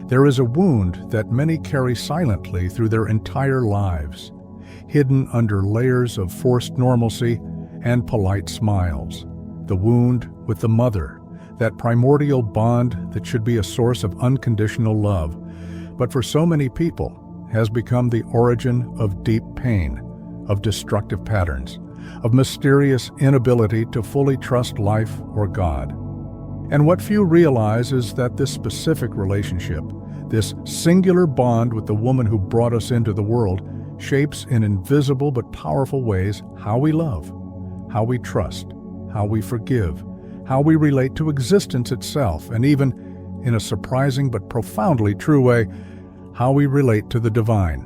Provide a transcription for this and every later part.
There is a wound that many carry silently through their entire lives, hidden under layers of forced normalcy and polite smiles. The wound with the mother, that primordial bond that should be a source of unconditional love, but for so many people has become the origin of deep pain, of destructive patterns, of mysterious inability to fully trust life or God. And what few realize is that this specific relationship, this singular bond with the woman who brought us into the world, shapes in invisible but powerful ways how we love, how we trust, how we forgive, how we relate to existence itself, and even, in a surprising but profoundly true way, how we relate to the divine.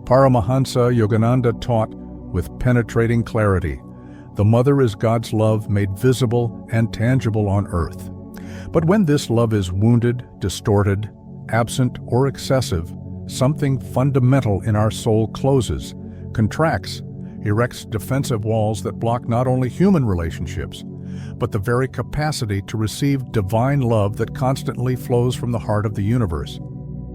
Paramahansa Yogananda taught with penetrating clarity, the mother is God's love made visible and tangible on earth. But when this love is wounded, distorted, absent, or excessive, something fundamental in our soul closes, contracts, erects defensive walls that block not only human relationships, but the very capacity to receive divine love that constantly flows from the heart of the universe.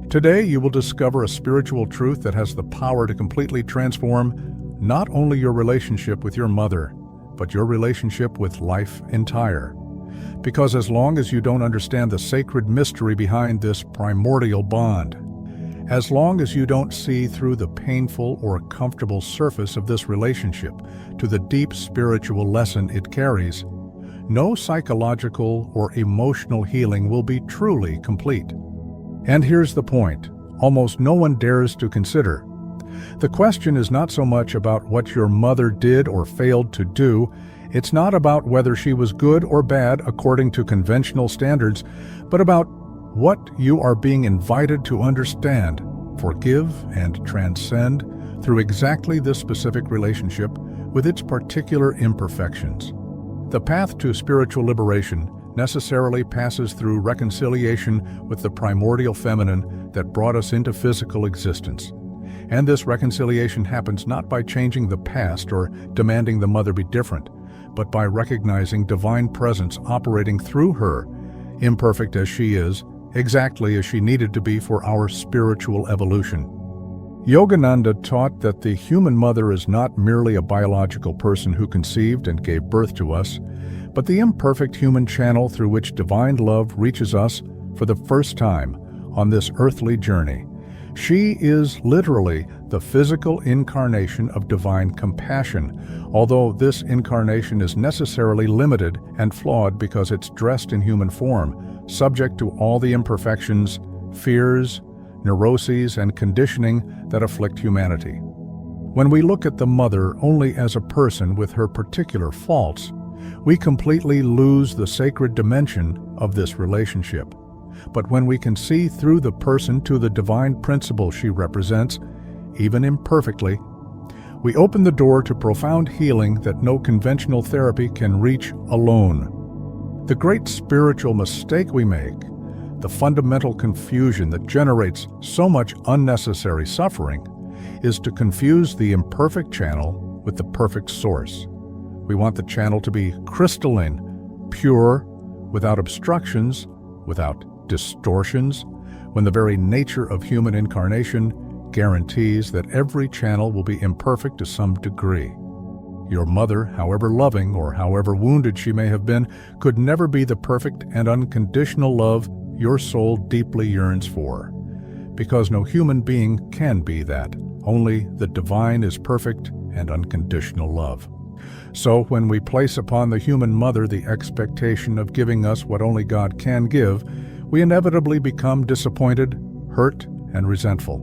Today, you will discover a spiritual truth that has the power to completely transform not only your relationship with your mother, but your relationship with life entire. Because as long as you don't understand the sacred mystery behind this primordial bond, as long as you don't see through the painful or comfortable surface of this relationship to the deep spiritual lesson it carries, no psychological or emotional healing will be truly complete. And here's the point almost no one dares to consider. The question is not so much about what your mother did or failed to do. It's not about whether she was good or bad according to conventional standards, but about what you are being invited to understand, forgive, and transcend through exactly this specific relationship with its particular imperfections. The path to spiritual liberation necessarily passes through reconciliation with the primordial feminine that brought us into physical existence. And this reconciliation happens not by changing the past or demanding the mother be different, but by recognizing divine presence operating through her, imperfect as she is, exactly as she needed to be for our spiritual evolution. Yogananda taught that the human mother is not merely a biological person who conceived and gave birth to us, but the imperfect human channel through which divine love reaches us for the first time on this earthly journey. She is literally the physical incarnation of divine compassion, although this incarnation is necessarily limited and flawed because it's dressed in human form, subject to all the imperfections, fears, neuroses, and conditioning that afflict humanity. When we look at the mother only as a person with her particular faults, we completely lose the sacred dimension of this relationship. But when we can see through the person to the divine principle she represents, even imperfectly, we open the door to profound healing that no conventional therapy can reach alone. The great spiritual mistake we make, the fundamental confusion that generates so much unnecessary suffering, is to confuse the imperfect channel with the perfect source. We want the channel to be crystalline, pure, without obstructions, without distortions, when the very nature of human incarnation guarantees that every channel will be imperfect to some degree. Your mother, however loving or however wounded she may have been, could never be the perfect and unconditional love your soul deeply yearns for. Because no human being can be that. Only the divine is perfect and unconditional love. So when we place upon the human mother the expectation of giving us what only God can give, we inevitably become disappointed, hurt, and resentful.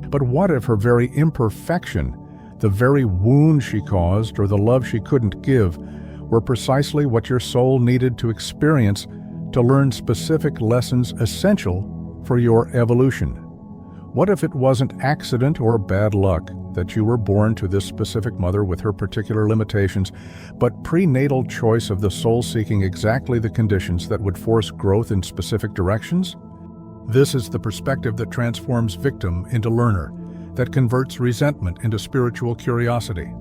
But what if her very imperfection, the very wound she caused or the love she couldn't give, were precisely what your soul needed to experience to learn specific lessons essential for your evolution? What if it wasn't accident or bad luck that you were born to this specific mother with her particular limitations, but prenatal choice of the soul seeking exactly the conditions that would force growth in specific directions? This is the perspective that transforms victim into learner, that converts resentment into spiritual curiosity.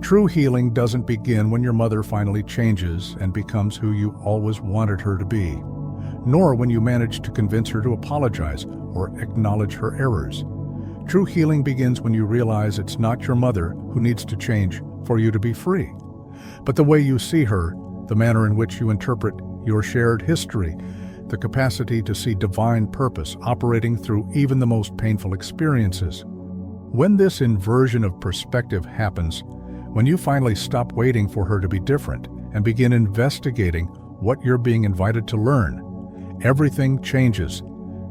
True healing doesn't begin when your mother finally changes and becomes who you always wanted her to be. nor when you manage to convince her to apologize or acknowledge her errors. True healing begins when you realize it's not your mother who needs to change for you to be free, but the way you see her, the manner in which you interpret your shared history, the capacity to see divine purpose operating through even the most painful experiences. When this inversion of perspective happens, when you finally stop waiting for her to be different and begin investigating what you're being invited to learn, everything changes,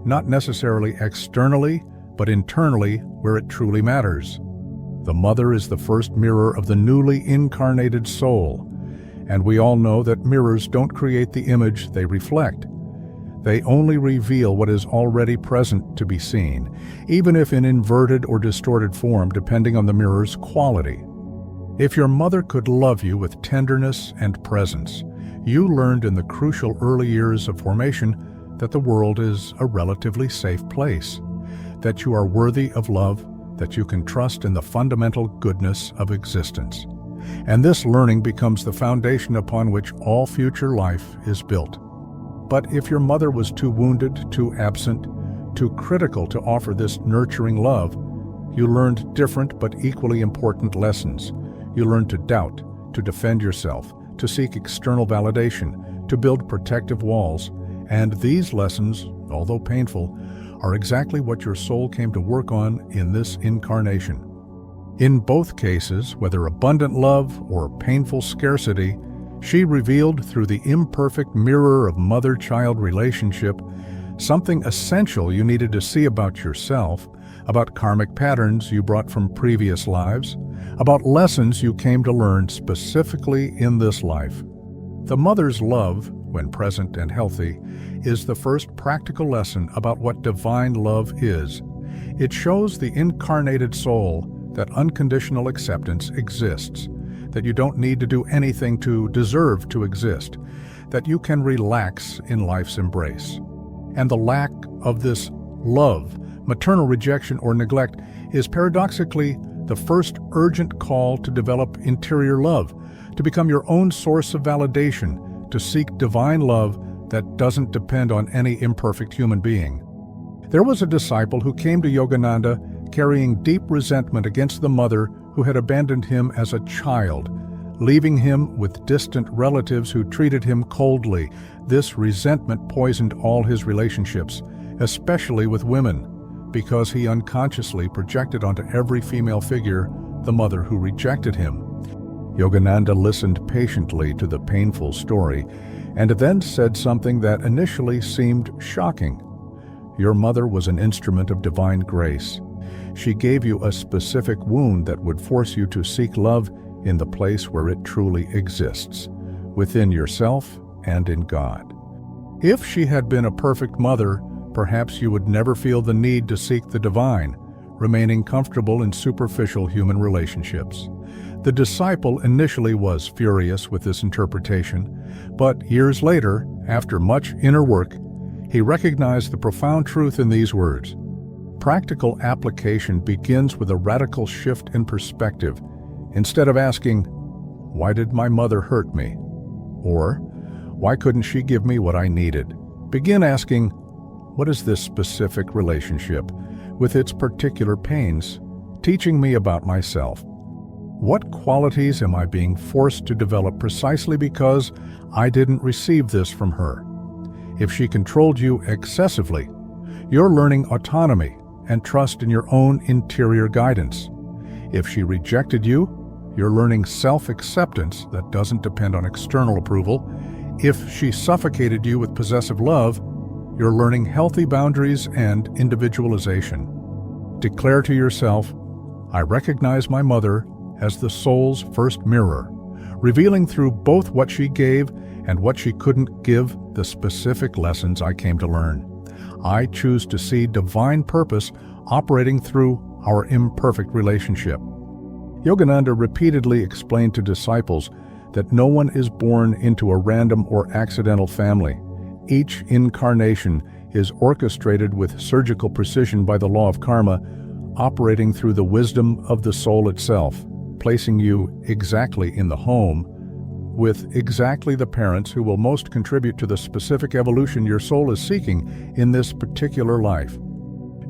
not necessarily externally, but internally where it truly matters. The mother is the first mirror of the newly incarnated soul, and we all know that mirrors don't create the image they reflect. They only reveal what is already present to be seen, even if in inverted or distorted form depending on the mirror's quality. If your mother could love you with tenderness and presence, you learned in the crucial early years of formation that the world is a relatively safe place, that you are worthy of love, that you can trust in the fundamental goodness of existence. And this learning becomes the foundation upon which all future life is built. But if your mother was too wounded, too absent, too critical to offer this nurturing love, you learned different but equally important lessons. You learned to doubt, to defend yourself, to seek external validation, to build protective walls. And these lessons, although painful, are exactly what your soul came to work on in this incarnation. In both cases, whether abundant love or painful scarcity, she revealed through the imperfect mirror of mother-child relationship something essential you needed to see about yourself, about karmic patterns you brought from previous lives, about lessons you came to learn specifically in this life. The mother's love, when present and healthy, is the first practical lesson about what divine love is. It shows the incarnated soul that unconditional acceptance exists, that you don't need to do anything to deserve to exist, that you can relax in life's embrace. And the lack of this love, maternal rejection or neglect, is paradoxically the first urgent call to develop interior love, to become your own source of validation, to seek divine love that doesn't depend on any imperfect human being. There was a disciple who came to Yogananda carrying deep resentment against the mother who had abandoned him as a child, leaving him with distant relatives who treated him coldly. This resentment poisoned all his relationships, especially with women, because he unconsciously projected onto every female figure the mother who rejected him. Yogananda listened patiently to the painful story and then said something that initially seemed shocking. Your mother was an instrument of divine grace. She gave you a specific wound that would force you to seek love in the place where it truly exists, within yourself and in God. If she had been a perfect mother, perhaps you would never feel the need to seek the divine, remaining comfortable in superficial human relationships. The disciple initially was furious with this interpretation, but years later, after much inner work, he recognized the profound truth in these words. Practical application begins with a radical shift in perspective. Instead of asking, "Why did my mother hurt me?" or "Why couldn't she give me what I needed?" begin asking, "What is this specific relationship, with its particular pains, teaching me about myself? What qualities am I being forced to develop precisely because I didn't receive this from her?" If she controlled you excessively, you're learning autonomy and trust in your own interior guidance. If she rejected you, you're learning self-acceptance that doesn't depend on external approval. If she suffocated you with possessive love, you're learning healthy boundaries and individualization. Declare to yourself, "I recognize my mother as the soul's first mirror, revealing through both what she gave and what she couldn't give the specific lessons I came to learn. I choose to see divine purpose operating through our imperfect relationship." Yogananda repeatedly explained to disciples that no one is born into a random or accidental family. Each incarnation is orchestrated with surgical precision by the law of karma, operating through the wisdom of the soul itself, placing you exactly in the home with exactly the parents who will most contribute to the specific evolution your soul is seeking in this particular life.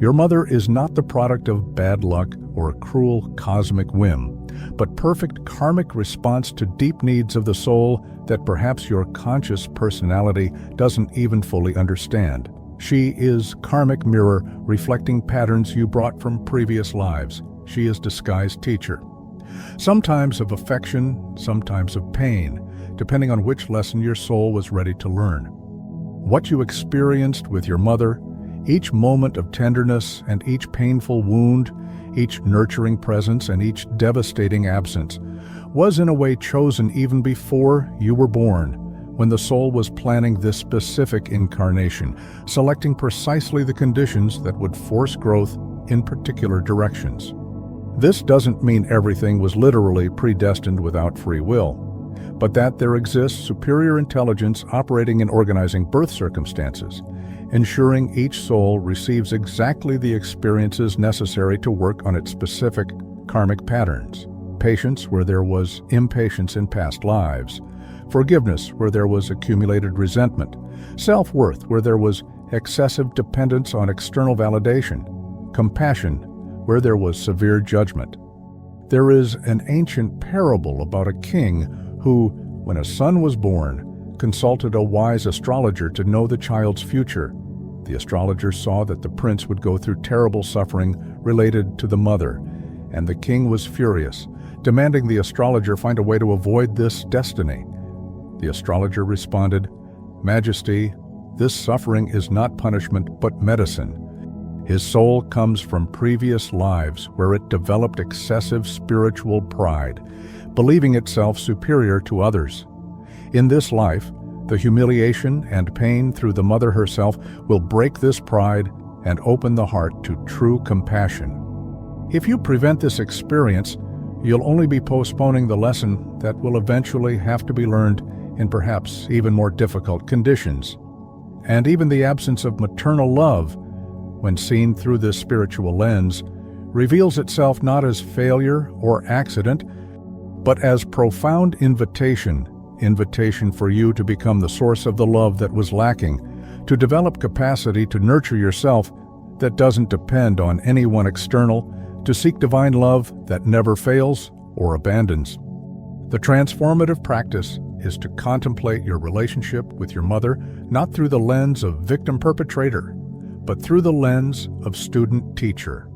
Your mother is not the product of bad luck or a cruel cosmic whim, but perfect karmic response to deep needs of the soul that perhaps your conscious personality doesn't even fully understand. She is karmic mirror reflecting patterns you brought from previous lives. She is disguised teacher. Sometimes of affection, sometimes of pain, depending on which lesson your soul was ready to learn. What you experienced with your mother, each moment of tenderness and each painful wound, each nurturing presence and each devastating absence, was in a way chosen even before you were born, when the soul was planning this specific incarnation, selecting precisely the conditions that would force growth in particular directions. This doesn't mean everything was literally predestined without free will, but that there exists superior intelligence operating and organizing birth circumstances, ensuring each soul receives exactly the experiences necessary to work on its specific karmic patterns. Patience where there was impatience in past lives, forgiveness where there was accumulated resentment, self-worth where there was excessive dependence on external validation, compassion where there was severe judgment. There is an ancient parable about a king who, when a son was born, consulted a wise astrologer to know the child's future. The astrologer saw that the prince would go through terrible suffering related to the mother, and the king was furious, demanding the astrologer find a way to avoid this destiny. The astrologer responded, "Majesty, this suffering is not punishment but medicine. His soul comes from previous lives where it developed excessive spiritual pride, believing itself superior to others. In this life, the humiliation and pain through the mother herself will break this pride and open the heart to true compassion. If you prevent this experience, you'll only be postponing the lesson that will eventually have to be learned in perhaps even more difficult conditions. And even the absence of maternal love, when seen through this spiritual lens, reveals itself not as failure or accident, but as profound invitation for you to become the source of the love that was lacking, to develop capacity to nurture yourself that doesn't depend on anyone external, to seek divine love that never fails or abandons. The transformative practice is to contemplate your relationship with your mother not through the lens of victim-perpetrator, but through the lens of student-teacher.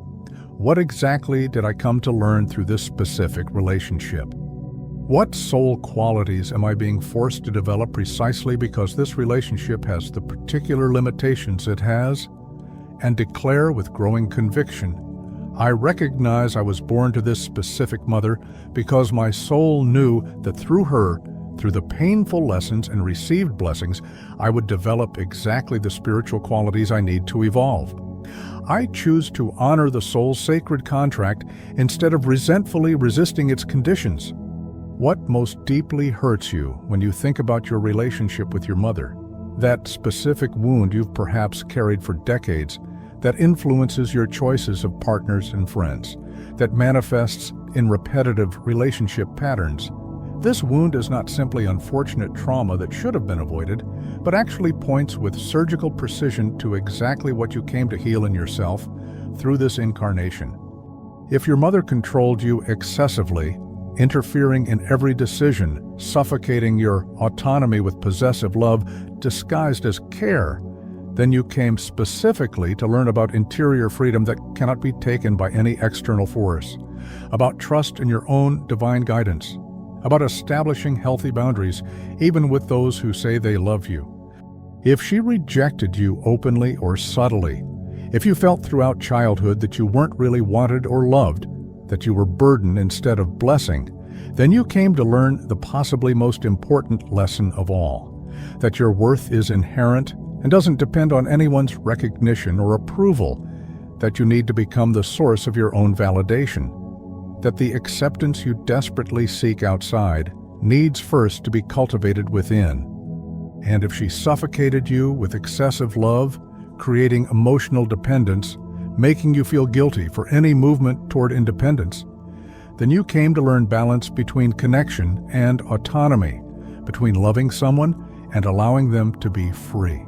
What exactly did I come to learn through this specific relationship? What soul qualities am I being forced to develop precisely because this relationship has the particular limitations it has? And declare with growing conviction, I recognize I was born to this specific mother because my soul knew that through her, through the painful lessons and received blessings, I would develop exactly the spiritual qualities I need to evolve. I choose to honor the soul's sacred contract instead of resentfully resisting its conditions. What most deeply hurts you when you think about your relationship with your mother? That specific wound you've perhaps carried for decades that influences your choices of partners and friends, that manifests in repetitive relationship patterns. This wound is not simply unfortunate trauma that should have been avoided, but actually points with surgical precision to exactly what you came to heal in yourself through this incarnation. If your mother controlled you excessively, interfering in every decision, suffocating your autonomy with possessive love disguised as care, then you came specifically to learn about interior freedom that cannot be taken by any external force, about trust in your own divine guidance, about establishing healthy boundaries, even with those who say they love you. If she rejected you openly or subtly, if you felt throughout childhood that you weren't really wanted or loved, that you were burden instead of blessing, then you came to learn the possibly most important lesson of all, that your worth is inherent and doesn't depend on anyone's recognition or approval, that you need to become the source of your own validation, that the acceptance you desperately seek outside needs first to be cultivated within. And if she suffocated you with excessive love, creating emotional dependence, making you feel guilty for any movement toward independence, then you came to learn balance between connection and autonomy, between loving someone and allowing them to be free.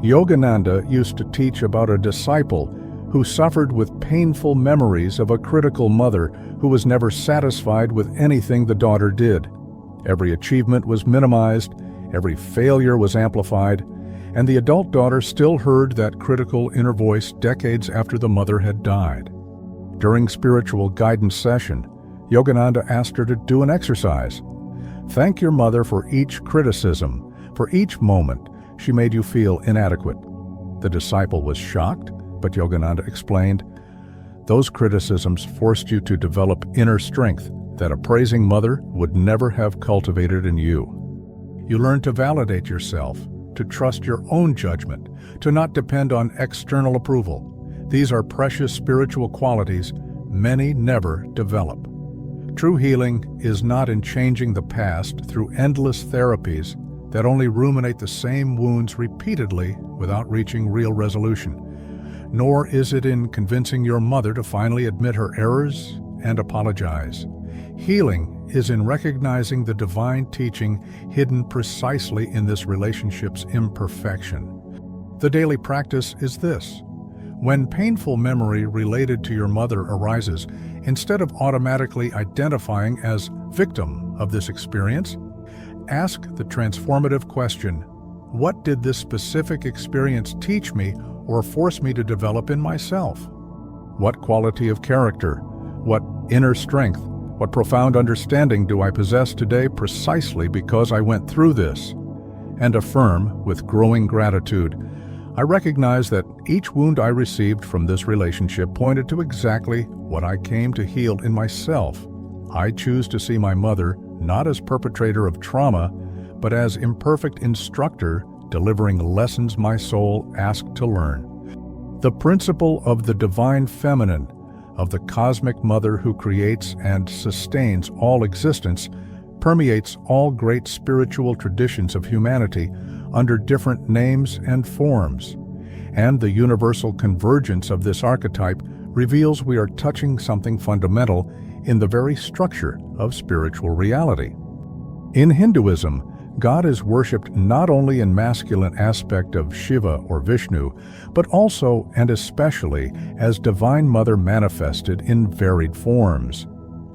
Yogananda used to teach about a disciple who suffered with painful memories of a critical mother who was never satisfied with anything the daughter did. Every achievement was minimized, every failure was amplified, and the adult daughter still heard that critical inner voice decades after the mother had died. During spiritual guidance session, Yogananda asked her to do an exercise. Thank your mother for each criticism, for each moment she made you feel inadequate. The disciple was shocked, but Yogananda explained, those criticisms forced you to develop inner strength that a praising mother would never have cultivated in you. You learned to validate yourself, to trust your own judgment, to not depend on external approval. These are precious spiritual qualities many never develop. True healing is not in changing the past through endless therapies that only ruminate the same wounds repeatedly without reaching real resolution. Nor is it in convincing your mother to finally admit her errors and apologize. Healing is in recognizing the divine teaching hidden precisely in this relationship's imperfection. The daily practice is this. When painful memory related to your mother arises, instead of automatically identifying as victim of this experience, ask the transformative question, what did this specific experience teach me or force me to develop in myself? What quality of character, what inner strength, what profound understanding do I possess today precisely because I went through this? And affirm with growing gratitude, I recognize that each wound I received from this relationship pointed to exactly what I came to heal in myself. I choose to see my mother not as perpetrator of trauma, but as imperfect instructor delivering lessons my soul asked to learn. The principle of the divine feminine, of the cosmic mother who creates and sustains all existence, permeates all great spiritual traditions of humanity under different names and forms. And the universal convergence of this archetype reveals we are touching something fundamental in the very structure of spiritual reality. In Hinduism, God is worshipped not only in masculine aspect of Shiva or Vishnu, but also and especially as Divine Mother manifested in varied forms.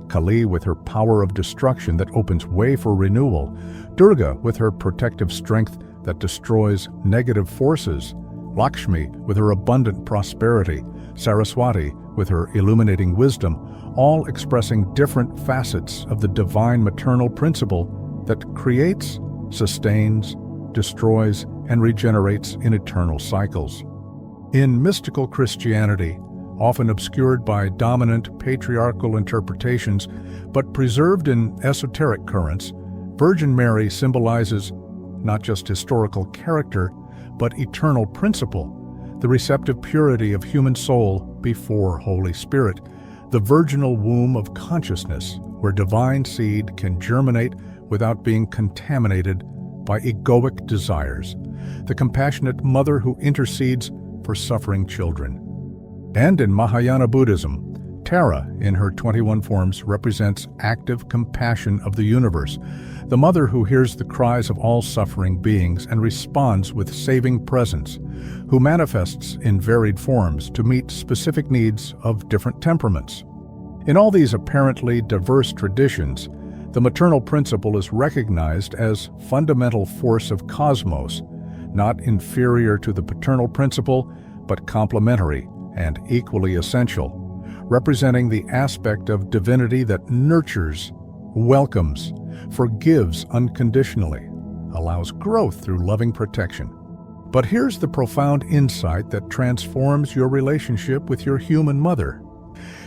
Kali with her power of destruction that opens way for renewal, Durga with her protective strength that destroys negative forces, Lakshmi with her abundant prosperity, Saraswati with her illuminating wisdom, all expressing different facets of the divine maternal principle that creates, sustains, destroys, and regenerates in eternal cycles. In mystical Christianity, often obscured by dominant patriarchal interpretations, but preserved in esoteric currents, Virgin Mary symbolizes not just historical character, but eternal principle, the receptive purity of human soul before Holy Spirit, the virginal womb of consciousness, where divine seed can germinate without being contaminated by egoic desires, the compassionate mother who intercedes for suffering children. And in Mahayana Buddhism, Tara, in her 21 forms, represents active compassion of the universe, the mother who hears the cries of all suffering beings and responds with saving presence, who manifests in varied forms to meet specific needs of different temperaments. In all these apparently diverse traditions, the maternal principle is recognized as fundamental force of cosmos, not inferior to the paternal principle, but complementary and equally essential, representing the aspect of divinity that nurtures, welcomes, forgives unconditionally, allows growth through loving protection. But here's the profound insight that transforms your relationship with your human mother.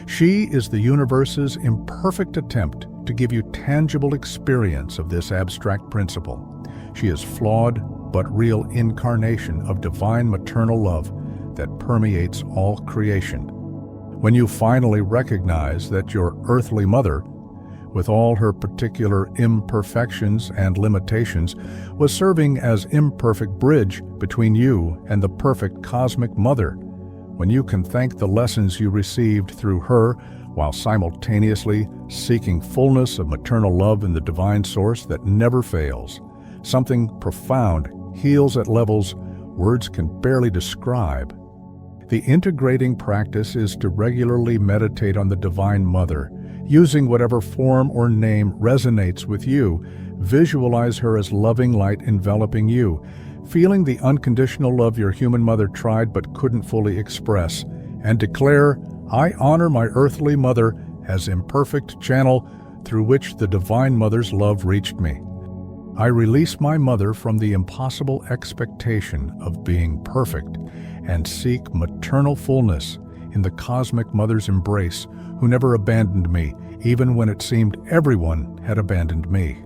She is the universe's imperfect attempt to give you tangible experience of this abstract principle. She is flawed but real incarnation of divine maternal love that permeates all creation. When you finally recognize that your earthly mother, with all her particular imperfections and limitations, was serving as imperfect bridge between you and the perfect cosmic mother, when you can thank the lessons you received through her while simultaneously seeking fullness of maternal love in the divine source that never fails. Something profound heals at levels words can barely describe. The integrating practice is to regularly meditate on the Divine Mother. Using whatever form or name resonates with you, visualize her as loving light enveloping you, feeling the unconditional love your human mother tried but couldn't fully express, and declare, "I honor my earthly mother as imperfect channel through which the Divine Mother's love reached me. I release my mother from the impossible expectation of being perfect and seek maternal fullness in the cosmic mother's embrace who never abandoned me, even when it seemed everyone had abandoned me."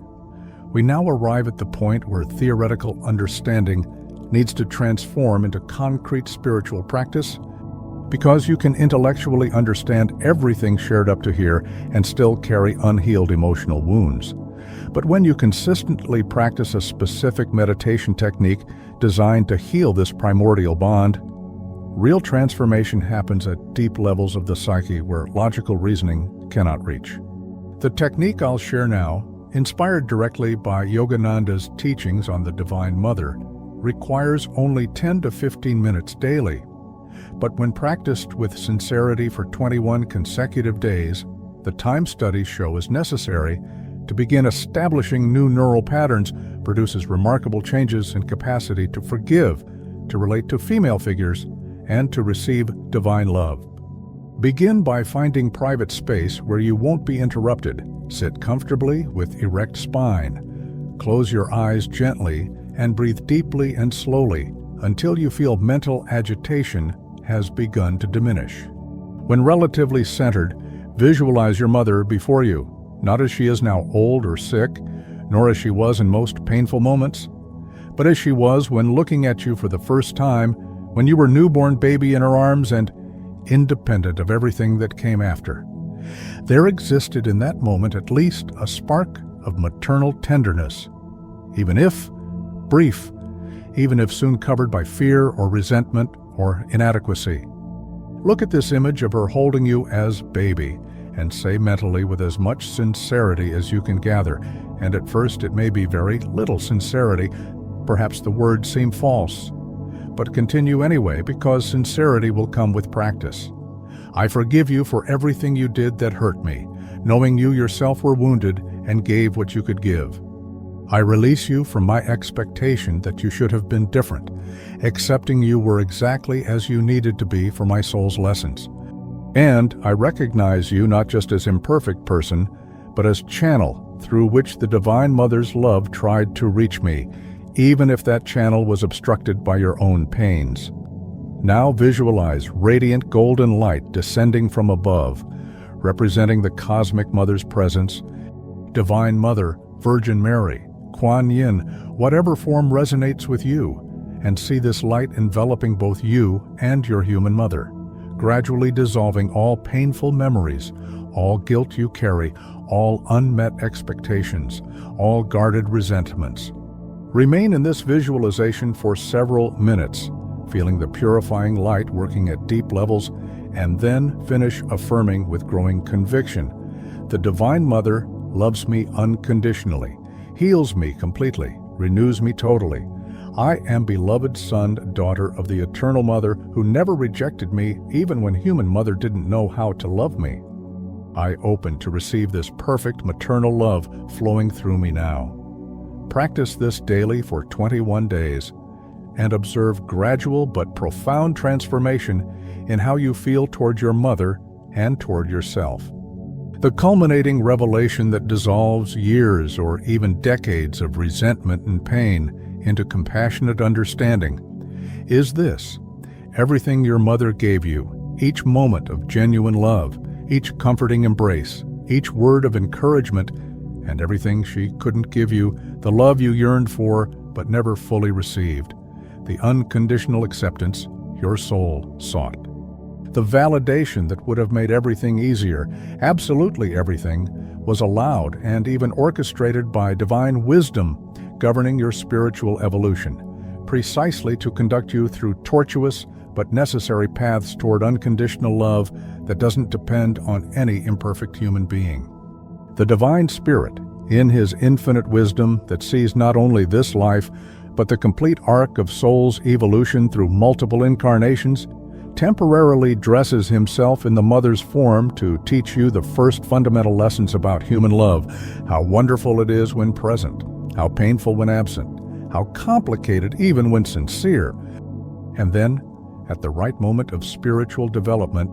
We now arrive at the point where theoretical understanding needs to transform into concrete spiritual practice, because you can intellectually understand everything shared up to here and still carry unhealed emotional wounds. But when you consistently practice a specific meditation technique designed to heal this primordial bond, real transformation happens at deep levels of the psyche where logical reasoning cannot reach. The technique I'll share now, inspired directly by Yogananda's teachings on the Divine Mother, requires only 10 to 15 minutes daily. But when practiced with sincerity for 21 consecutive days, the time studies show is necessary to begin establishing new neural patterns, produces remarkable changes in capacity to forgive, to relate to female figures, and to receive divine love. Begin by finding private space where you won't be interrupted. Sit comfortably with erect spine. Close your eyes gently and breathe deeply and slowly until you feel mental agitation has begun to diminish. When relatively centered, visualize your mother before you, not as she is now old or sick, nor as she was in most painful moments, but as she was when looking at you for the first time, when you were newborn baby in her arms and independent of everything that came after. There existed in that moment at least a spark of maternal tenderness, even if brief, even if soon covered by fear or resentment or inadequacy. Look at this image of her holding you as baby and say mentally with as much sincerity as you can gather, and at first it may be very little sincerity, perhaps the words seem false, but continue anyway because sincerity will come with practice. I forgive you for everything you did that hurt me, knowing you yourself were wounded and gave what you could give. I release you from my expectation that you should have been different, accepting you were exactly as you needed to be for my soul's lessons. And I recognize you not just as imperfect person, but as channel through which the Divine Mother's love tried to reach me, even if that channel was obstructed by your own pains. Now visualize radiant golden light descending from above, representing the Cosmic Mother's presence, Divine Mother, Virgin Mary, Kuan Yin, whatever form resonates with you, and see this light enveloping both you and your human mother, gradually dissolving all painful memories, all guilt you carry, all unmet expectations, all guarded resentments. Remain in this visualization for several minutes, feeling the purifying light working at deep levels, and then finish affirming with growing conviction. The Divine Mother loves me unconditionally, heals me completely, renews me totally. I am beloved son, daughter of the Eternal Mother who never rejected me even when human mother didn't know how to love me. I open to receive this perfect maternal love flowing through me now. Practice this daily for 21 days and observe gradual but profound transformation in how you feel toward your mother and toward yourself. The culminating revelation that dissolves years or even decades of resentment and pain into compassionate understanding is this: everything your mother gave you, each moment of genuine love, each comforting embrace, each word of encouragement, and everything she couldn't give you, the love you yearned for but never fully received, the unconditional acceptance your soul sought. The validation that would have made everything easier, absolutely everything, was allowed and even orchestrated by divine wisdom governing your spiritual evolution, precisely to conduct you through tortuous but necessary paths toward unconditional love that doesn't depend on any imperfect human being. The Divine Spirit, in His infinite wisdom that sees not only this life, but the complete arc of soul's evolution through multiple incarnations, temporarily dresses Himself in the mother's form to teach you the first fundamental lessons about human love, how wonderful it is when present, how painful when absent, how complicated even when sincere. And then, at the right moment of spiritual development,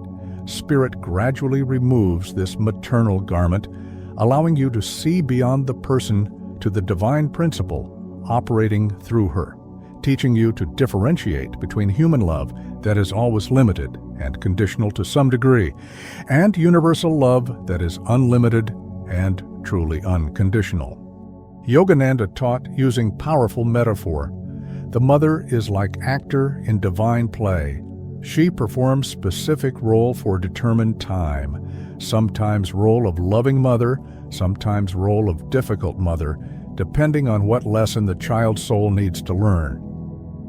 Spirit gradually removes this maternal garment, allowing you to see beyond the person to the divine principle operating through her, teaching you to differentiate between human love that is always limited and conditional to some degree, and universal love that is unlimited and truly unconditional. Yogananda taught using powerful metaphor. The mother is like actor in divine play. She performs specific role for determined time, sometimes role of loving mother, sometimes role of difficult mother, depending on what lesson the child's soul needs to learn.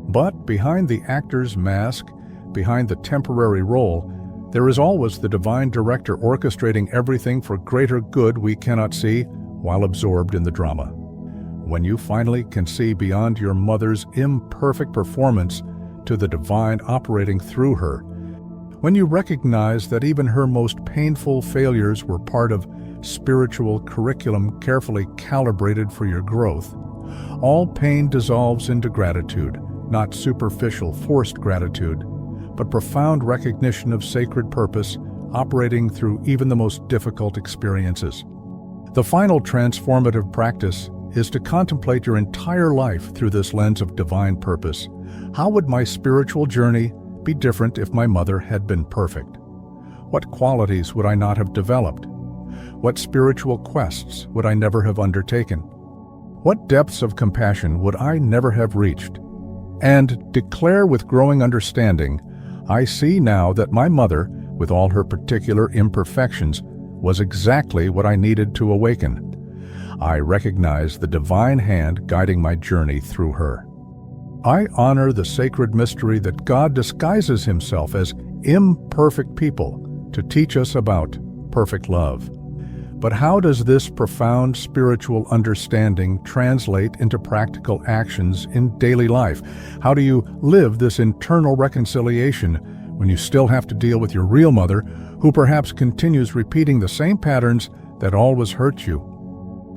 But behind the actor's mask, behind the temporary role, there is always the divine director orchestrating everything for greater good we cannot see while absorbed in the drama. When you finally can see beyond your mother's imperfect performance to the divine operating through her, when you recognize that even her most painful failures were part of spiritual curriculum carefully calibrated for your growth, all pain dissolves into gratitude, not superficial forced gratitude, but profound recognition of sacred purpose operating through even the most difficult experiences. The final transformative practice is to contemplate your entire life through this lens of divine purpose. How would my spiritual journey be different if my mother had been perfect? What qualities would I not have developed? What spiritual quests would I never have undertaken? What depths of compassion would I never have reached? And declare with growing understanding, I see now that my mother, with all her particular imperfections, was exactly what I needed to awaken. I recognize the divine hand guiding my journey through her. I honor the sacred mystery that God disguises Himself as imperfect people to teach us about perfect love. But how does this profound spiritual understanding translate into practical actions in daily life? How do you live this internal reconciliation when you still have to deal with your real mother, who perhaps continues repeating the same patterns that always hurt you?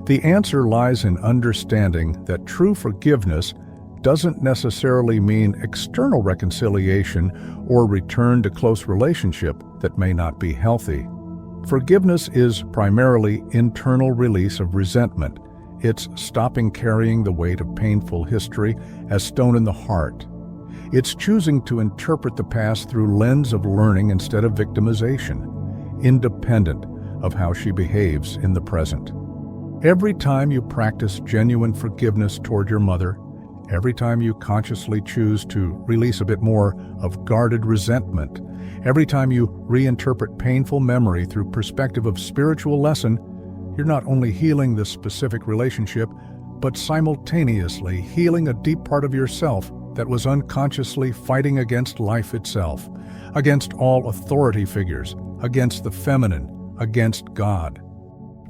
The answer lies in understanding that true forgiveness doesn't necessarily mean external reconciliation or return to close relationship that may not be healthy. Forgiveness is primarily internal release of resentment. It's stopping carrying the weight of painful history as stone in the heart. It's choosing to interpret the past through lens of learning instead of victimization, independent of how she behaves in the present. Every time you practice genuine forgiveness toward your mother, every time you consciously choose to release a bit more of guarded resentment, every time you reinterpret painful memory through perspective of spiritual lesson, you're not only healing this specific relationship, but simultaneously healing a deep part of yourself that was unconsciously fighting against life itself, against all authority figures, against the feminine, against God.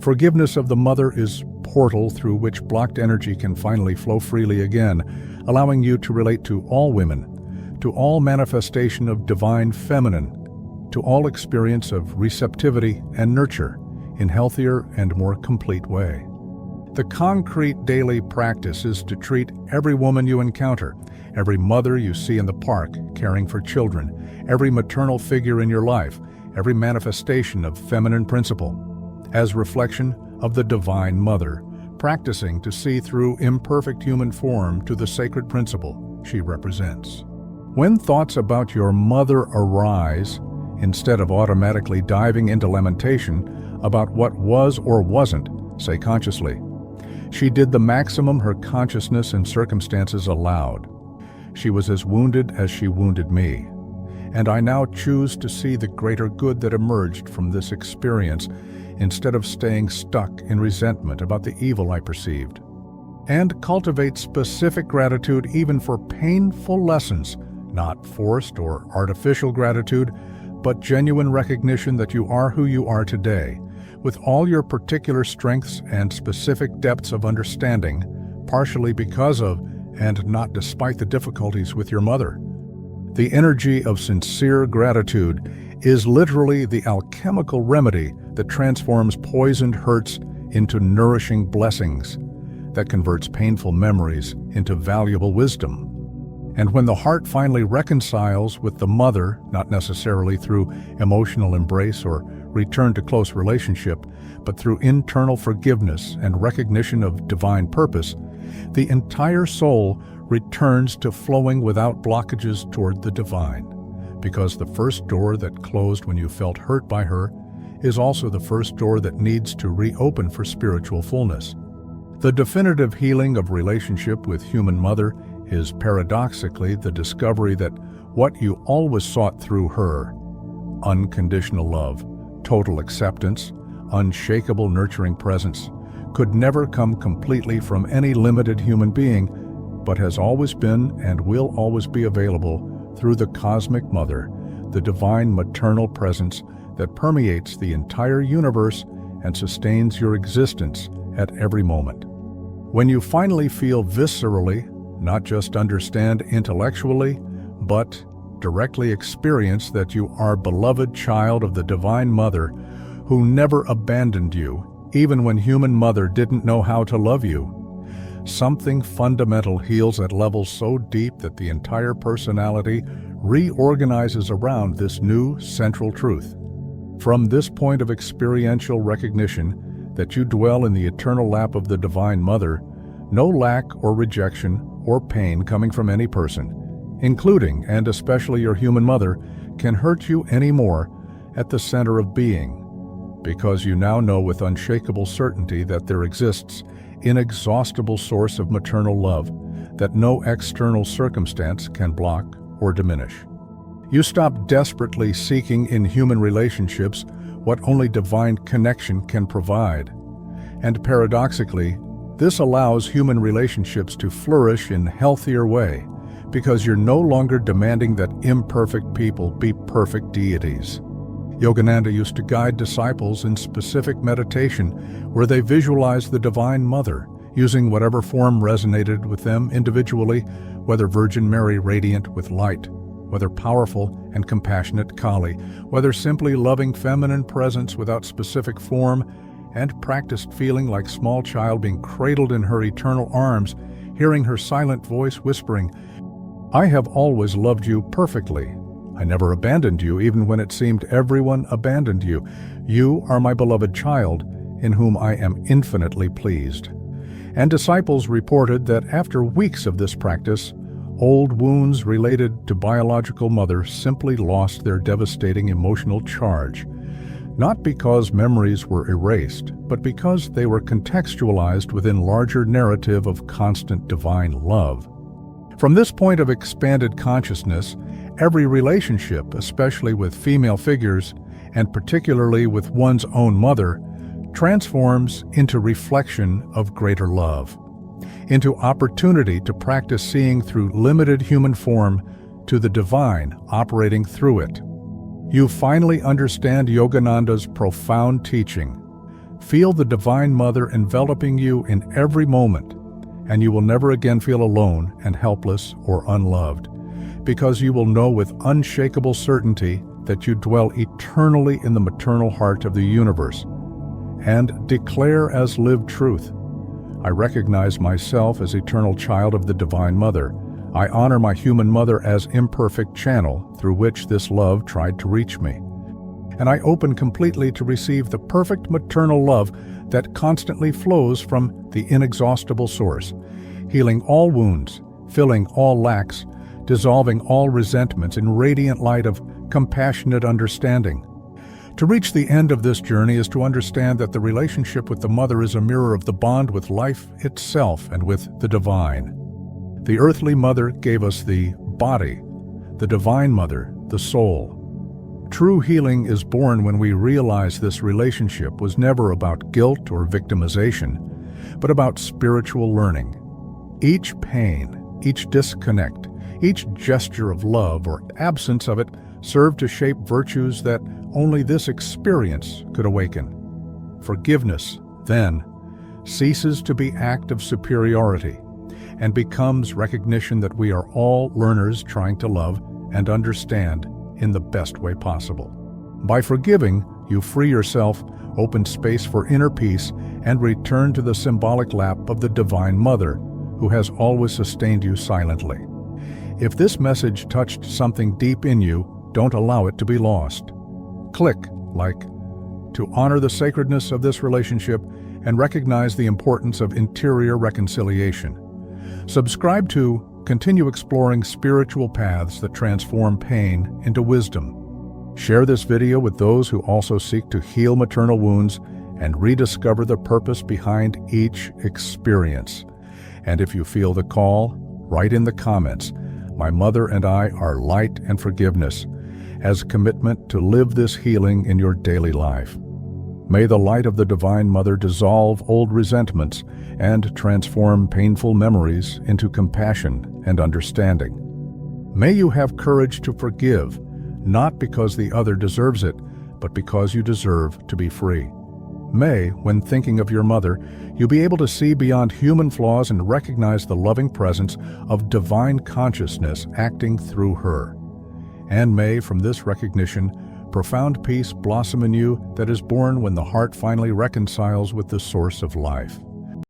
Forgiveness of the mother is portal through which blocked energy can finally flow freely again, allowing you to relate to all women, to all manifestation of divine feminine, to all experience of receptivity and nurture in healthier and more complete way. The concrete daily practice is to treat every woman you encounter, every mother you see in the park caring for children, every maternal figure in your life, every manifestation of feminine principle, as reflection of the Divine Mother, practicing to see through imperfect human form to the sacred principle she represents. When thoughts about your mother arise, instead of automatically diving into lamentation about what was or wasn't, say consciously, "She did the maximum her consciousness and circumstances allowed. She was as wounded as she wounded me. And I now choose to see the greater good that emerged from this experience instead of staying stuck in resentment about the evil I perceived. And cultivate specific gratitude even for painful lessons, not forced or artificial gratitude, but genuine recognition that you are who you are today, with all your particular strengths and specific depths of understanding, partially because of, and not despite the difficulties with your mother. The energy of sincere gratitude is literally the alchemical remedy that transforms poisoned hurts into nourishing blessings, that converts painful memories into valuable wisdom. And when the heart finally reconciles with the mother, not necessarily through emotional embrace or return to close relationship, but through internal forgiveness and recognition of divine purpose, the entire soul returns to flowing without blockages toward the divine, because the first door that closed when you felt hurt by her is also the first door that needs to reopen for spiritual fullness. The definitive healing of relationship with human mother is paradoxically the discovery that what you always sought through her, unconditional love, total acceptance, unshakable nurturing presence, could never come completely from any limited human being, but has always been and will always be available through the cosmic mother, the divine maternal presence that permeates the entire universe and sustains your existence at every moment. When you finally feel viscerally, not just understand intellectually, but directly experience that you are beloved child of the Divine Mother who never abandoned you, even when human mother didn't know how to love you, something fundamental heals at levels so deep that the entire personality reorganizes around this new central truth. From this point of experiential recognition that you dwell in the eternal lap of the Divine Mother, no lack or rejection or pain coming from any person, including and especially your human mother, can hurt you anymore at the center of being, because you now know with unshakable certainty that there exists inexhaustible source of maternal love that no external circumstance can block or diminish. You stop desperately seeking in human relationships what only divine connection can provide. And paradoxically, this allows human relationships to flourish in a healthier way, because you're no longer demanding that imperfect people be perfect deities. Yogananda used to guide disciples in specific meditation where they visualized the Divine Mother, using whatever form resonated with them individually, whether Virgin Mary radiant with light, whether powerful and compassionate Kali, whether simply loving feminine presence without specific form, and practiced feeling like small child being cradled in her eternal arms, hearing her silent voice whispering, "I have always loved you perfectly. I never abandoned you even when it seemed everyone abandoned you. You are my beloved child, in whom I am infinitely pleased." And disciples reported that after weeks of this practice, old wounds related to biological mother simply lost their devastating emotional charge, not because memories were erased, but because they were contextualized within larger narrative of constant divine love. From this point of expanded consciousness, every relationship, especially with female figures, and particularly with one's own mother, transforms into reflection of greater love, into opportunity to practice seeing through limited human form to the divine operating through it. You finally understand Yogananda's profound teaching. Feel the Divine Mother enveloping you in every moment, and you will never again feel alone and helpless or unloved, because you will know with unshakable certainty that you dwell eternally in the maternal heart of the universe, and declare as lived truth, "I recognize myself as eternal child of the Divine Mother. I honor my human mother as imperfect channel through which this love tried to reach me. And I open completely to receive the perfect maternal love that constantly flows from the inexhaustible source, healing all wounds, filling all lacks, dissolving all resentments in radiant light of compassionate understanding." To reach the end of this journey is to understand that the relationship with the mother is a mirror of the bond with life itself and with the divine. The earthly mother gave us the body, the Divine Mother, the soul. True healing is born when we realize this relationship was never about guilt or victimization, but about spiritual learning. Each pain, each disconnect, Each gesture of love or absence of it served to shape virtues that only this experience could awaken. Forgiveness, then, ceases to be act of superiority and becomes recognition that we are all learners trying to love and understand in the best way possible. By forgiving, you free yourself, open space for inner peace, and return to the symbolic lap of the Divine Mother, who has always sustained you silently. If this message touched something deep in you, don't allow it to be lost. Click like to honor the sacredness of this relationship and recognize the importance of interior reconciliation. Subscribe to continue exploring spiritual paths that transform pain into wisdom. Share this video with those who also seek to heal maternal wounds and rediscover the purpose behind each experience. And if you feel the call, write in the comments, "My mother and I are light and forgiveness," as a commitment to live this healing in your daily life. May the light of the Divine Mother dissolve old resentments and transform painful memories into compassion and understanding. May you have courage to forgive, not because the other deserves it, but because you deserve to be free. May, when thinking of your mother, you be able to see beyond human flaws and recognize the loving presence of divine consciousness acting through her. And may, from this recognition, profound peace blossom in you that is born when the heart finally reconciles with the source of life.